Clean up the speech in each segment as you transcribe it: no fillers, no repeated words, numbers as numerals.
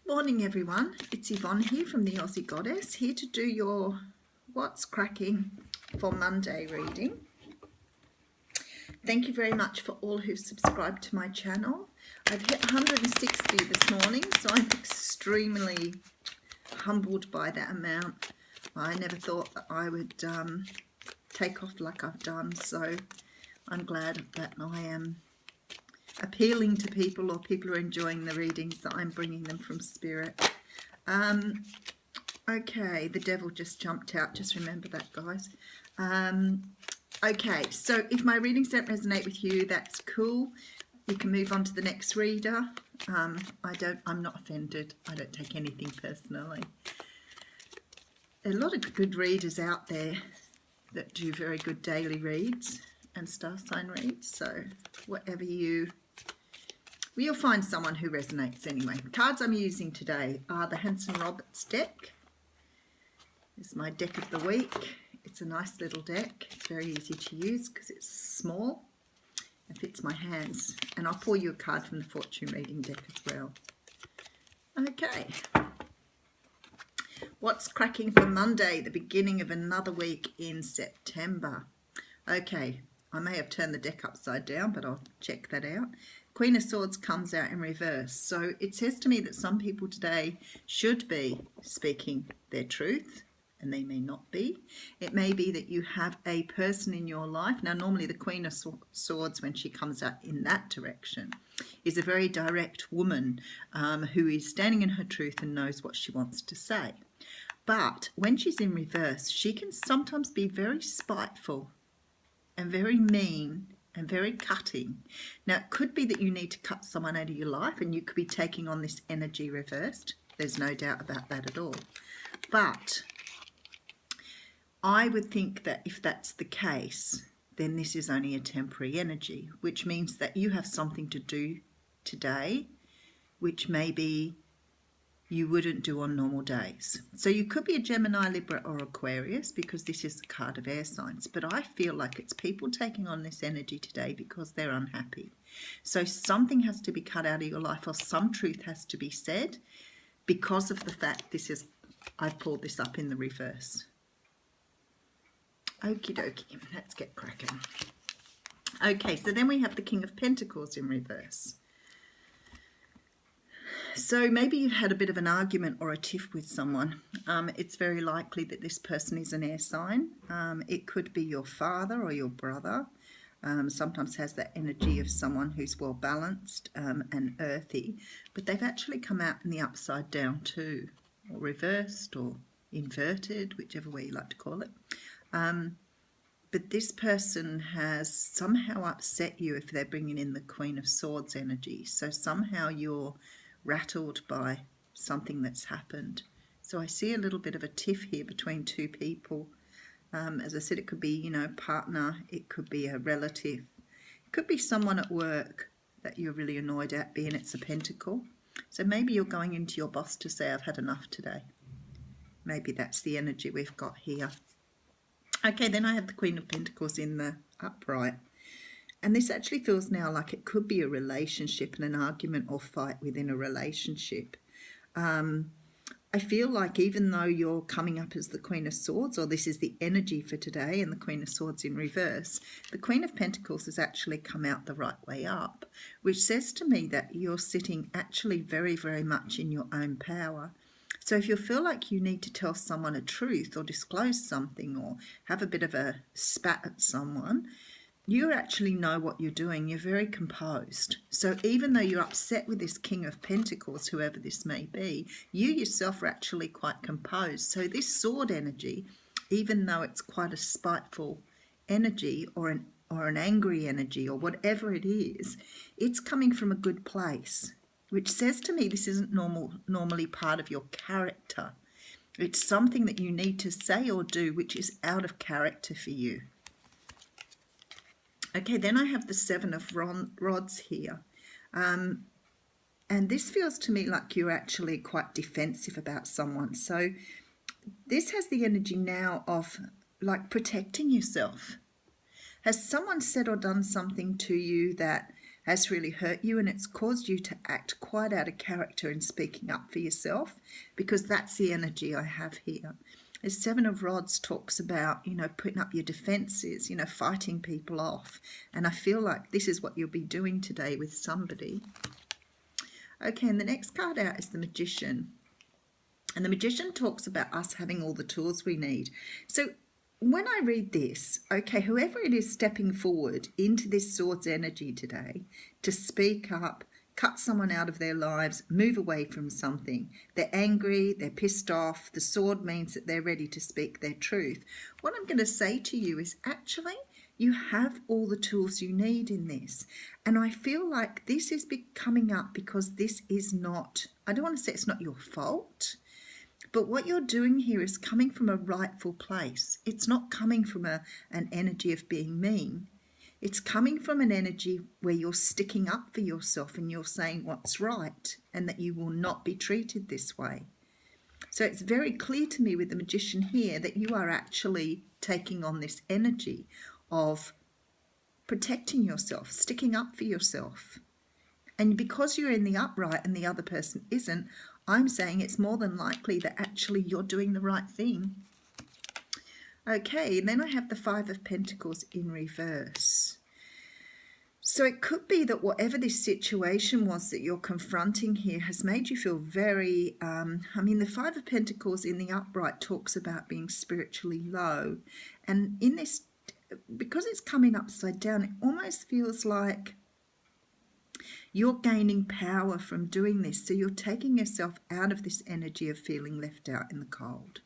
Morning everyone, it's Yvonne here from the Aussie Goddess, here to do your What's Cracking for Monday reading. Thank you very much for all who've subscribed to my channel. I've hit 160 this morning, so I'm extremely humbled by that amount. I never thought that I would take off like I've done, so I'm glad that I am appealing to people, or people are enjoying the readings that I'm bringing them from Spirit. Okay, the devil just jumped out. Just remember that, guys. Okay, so if my readings don't resonate with you, that's cool. You can move on to the next reader. I'm not offended. I don't take anything personally. There are a lot of good readers out there that do very good daily reads and star sign reads. So whatever you'll find someone who resonates anyway. The cards I'm using today are the Hanson Roberts deck. This is my deck of the week. It's a nice little deck. It's very easy to use because it's small and fits my hands. And I'll pull you a card from the fortune reading deck as well. Okay. What's cracking for Monday, the beginning of another week in September? Okay, I may have turned the deck upside down, but I'll check that out. Queen of Swords comes out in reverse. So it says to me that some people today should be speaking their truth, and they may not be. It may be that you have a person in your life. Now, normally the Queen of Swords, when she comes out in that direction, is a very direct woman who is standing in her truth and knows what she wants to say. But when she's in reverse, she can sometimes be very spiteful and very mean and very cutting. Now, it could be that you need to cut someone out of your life, and you could be taking on this energy reversed. There's no doubt about that at all. But I would think that if that's the case, then this is only a temporary energy, which means that you have something to do today, which maybe you wouldn't do on normal days. So you could be a Gemini, Libra or Aquarius, because this is the card of air signs. But I feel like it's people taking on this energy today because they're unhappy. So something has to be cut out of your life, or some truth has to be said, because of the fact I've pulled this up in the reverse. Okie dokie, let's get cracking. Okay, so then we have the King of Pentacles in reverse. So maybe you've had a bit of an argument or a tiff with someone. It's very likely that this person is an air sign. It could be your father or your brother. Sometimes has that energy of someone who's well balanced and earthy, but they've actually come out in the upside down too, or reversed or inverted, whichever way you like to call it. But this person has somehow upset you if they're bringing in the Queen of Swords energy. So somehow you're rattled by something that's happened. So I see a little bit of a tiff here between two people. As I said, it could be, a partner, it could be a relative, it could be someone at work that you're really annoyed at, being it's a pentacle. So maybe you're going into your boss to say, I've had enough today. Maybe that's the energy we've got here. Okay, then I have the Queen of Pentacles in the upright. And this actually feels now like it could be a relationship and an argument or fight within a relationship. I feel like even though you're coming up as the Queen of Swords, or this is the energy for today, and the Queen of Swords in reverse, the Queen of Pentacles has actually come out the right way up, which says to me that you're sitting actually very, very much in your own power. So if you feel like you need to tell someone a truth or disclose something or have a bit of a spat at someone, you actually know what you're doing. You're very composed. So even though you're upset with this King of Pentacles, whoever this may be, you yourself are actually quite composed. So this sword energy, even though it's quite a spiteful energy or an angry energy or whatever it is, it's coming from a good place, which says to me this isn't normally part of your character. It's something that you need to say or do which is out of character for you. Okay, then I have the Seven of Rods here. And this feels to me like you're actually quite defensive about someone. So this has the energy now of like protecting yourself. Has someone said or done something to you that has really hurt you, and it's caused you to act quite out of character in speaking up for yourself, because that's the energy I have here. The Seven of Rods talks about, putting up your defenses, fighting people off. And I feel like this is what you'll be doing today with somebody. Okay, and the next card out is the Magician. And the Magician talks about us having all the tools we need. So when I read this, okay, whoever it is stepping forward into this Swords energy today to speak up, cut someone out of their lives, move away from something. They're angry, they're pissed off. The sword means that they're ready to speak their truth. What I'm going to say to you is actually you have all the tools you need in this. And I feel like this is coming up because this is not, I don't want to say it's not your fault, but what you're doing here is coming from a rightful place. It's not coming from an energy of being mean. It's coming from an energy where you're sticking up for yourself and you're saying what's right and that you will not be treated this way. So it's very clear to me with the Magician here that you are actually taking on this energy of protecting yourself, sticking up for yourself. And because you're in the upright and the other person isn't, I'm saying it's more than likely that actually you're doing the right thing. Okay, and then I have the Five of Pentacles in reverse. So it could be that whatever this situation was that you're confronting here has made you feel very, the Five of Pentacles in the upright talks about being spiritually low. And in this, because it's coming upside down, it almost feels like you're gaining power from doing this. So you're taking yourself out of this energy of feeling left out in the cold.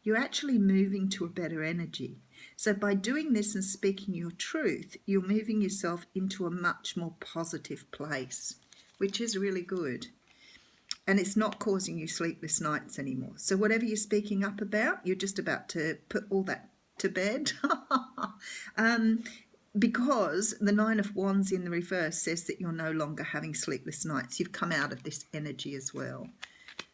You're actually moving to a better energy. So by doing this and speaking your truth, you're moving yourself into a much more positive place, which is really good. And it's not causing you sleepless nights anymore. So whatever you're speaking up about, you're just about to put all that to bed. Because the Nine of Wands in the reverse says that you're no longer having sleepless nights. You've come out of this energy as well.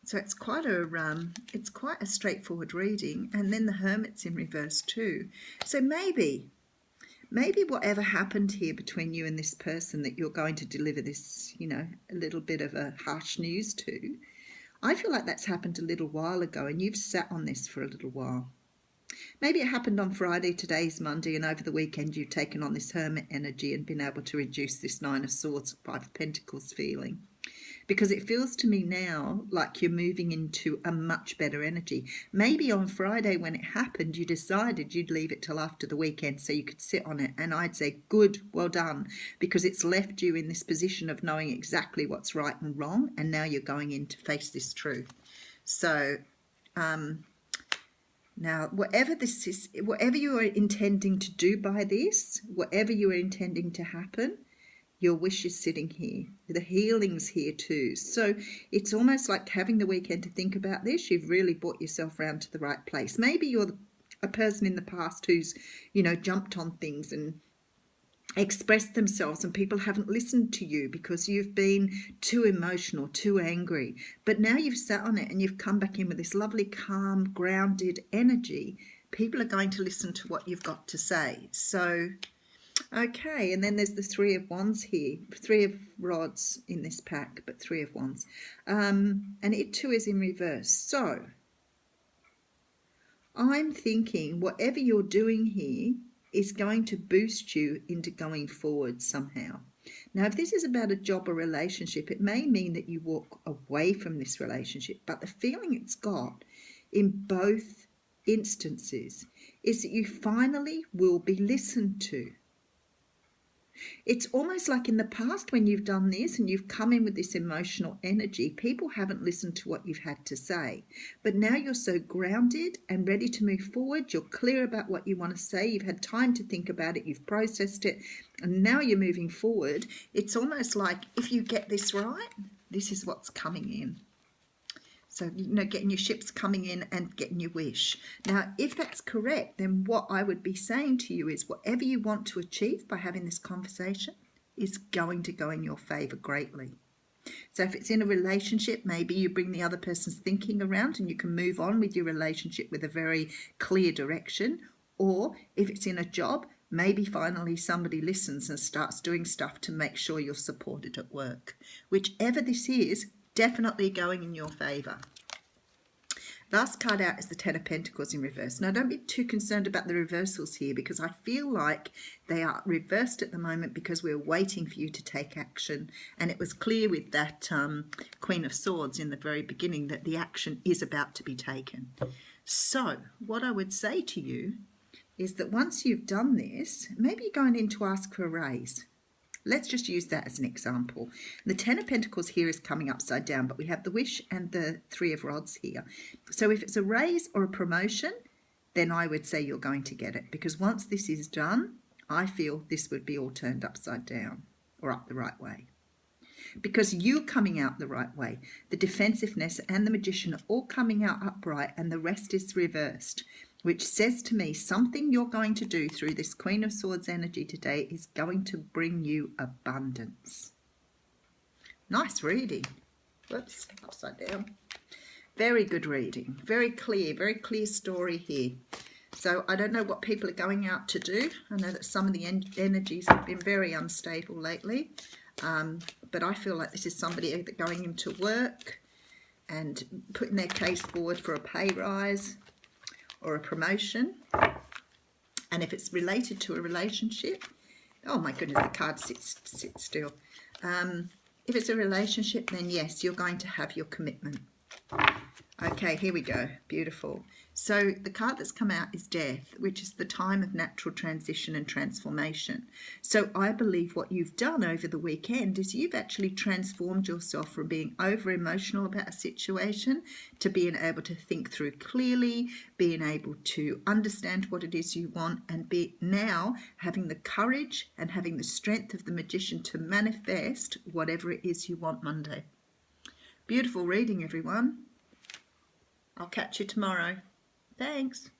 So it's quite a straightforward reading. And then the Hermit's in reverse too. So maybe whatever happened here between you and this person that you're going to deliver this, a little bit of a harsh news to, I feel like that's happened a little while ago and you've sat on this for a little while. Maybe it happened on Friday, today's Monday, and over the weekend you've taken on this Hermit energy and been able to reduce this Nine of Swords, Five of Pentacles feeling. Because it feels to me now like you're moving into a much better energy. Maybe on Friday when it happened, you decided you'd leave it till after the weekend so you could sit on it. And I'd say, good, well done, because it's left you in this position of knowing exactly what's right and wrong. And now you're going in to face this truth. So now, whatever this is, whatever you are intending to do by this, whatever you are intending to happen, your wish is sitting here. The healing's here too. So it's almost like having the weekend to think about this. You've really brought yourself round to the right place. Maybe you're a person in the past who's, jumped on things and expressed themselves and people haven't listened to you because you've been too emotional, too angry. But now you've sat on it and you've come back in with this lovely, calm, grounded energy. People are going to listen to what you've got to say. So okay, and then there's the Three of Wands here. Three of Rods in this pack, but Three of Wands. And it too is in reverse. So I'm thinking whatever you're doing here is going to boost you into going forward somehow. Now, if this is about a job or relationship, it may mean that you walk away from this relationship, but the feeling it's got in both instances is that you finally will be listened to. It's almost like in the past when you've done this and you've come in with this emotional energy, people haven't listened to what you've had to say. But now you're so grounded and ready to move forward. You're clear about what you want to say. You've had time to think about it. You've processed it. And now you're moving forward. It's almost like if you get this right, this is what's coming in. So, getting your ships coming in and getting your wish. Now, if that's correct, then what I would be saying to you is whatever you want to achieve by having this conversation is going to go in your favour greatly. So if it's in a relationship, maybe you bring the other person's thinking around and you can move on with your relationship with a very clear direction. Or if it's in a job, Maybe finally somebody listens and starts doing stuff to make sure you're supported at work. Whichever this is, definitely going in your favour. Last card out is the Ten of Pentacles in reverse. Now, don't be too concerned about the reversals here, because I feel like they are reversed at the moment because we're waiting for you to take action. And it was clear with that Queen of Swords in the very beginning that the action is about to be taken. So what I would say to you is that once you've done this, maybe you're going in to ask for a raise. Let's just use that as an example. The Ten of Pentacles here is coming upside down, but we have the Wish and the Three of Rods here. So if it's a raise or a promotion, then I would say you're going to get it, because once this is done, I feel this would be all turned upside down or up the right way. Because you're coming out the right way. The defensiveness and the Magician are all coming out upright, and the rest is reversed, which says to me something you're going to do through this Queen of Swords energy today is going to bring you abundance. Nice reading. Whoops, upside down. Very good reading. Very clear story here. So I don't know what people are going out to do. I know that some of the energies have been very unstable lately. But I feel like this is somebody either going into work and putting their case forward for a pay rise or a promotion. And if it's related to a relationship, oh my goodness, the card sits still. If it's a relationship, then yes, you're going to have your commitment. Okay, here we go. Beautiful. So the card that's come out is Death, which is the time of natural transition and transformation. So I believe what you've done over the weekend is you've actually transformed yourself from being over emotional about a situation to being able to think through clearly, being able to understand what it is you want, and be now having the courage and having the strength of the Magician to manifest whatever it is you want Monday. Beautiful reading, everyone. I'll catch you tomorrow. Thanks.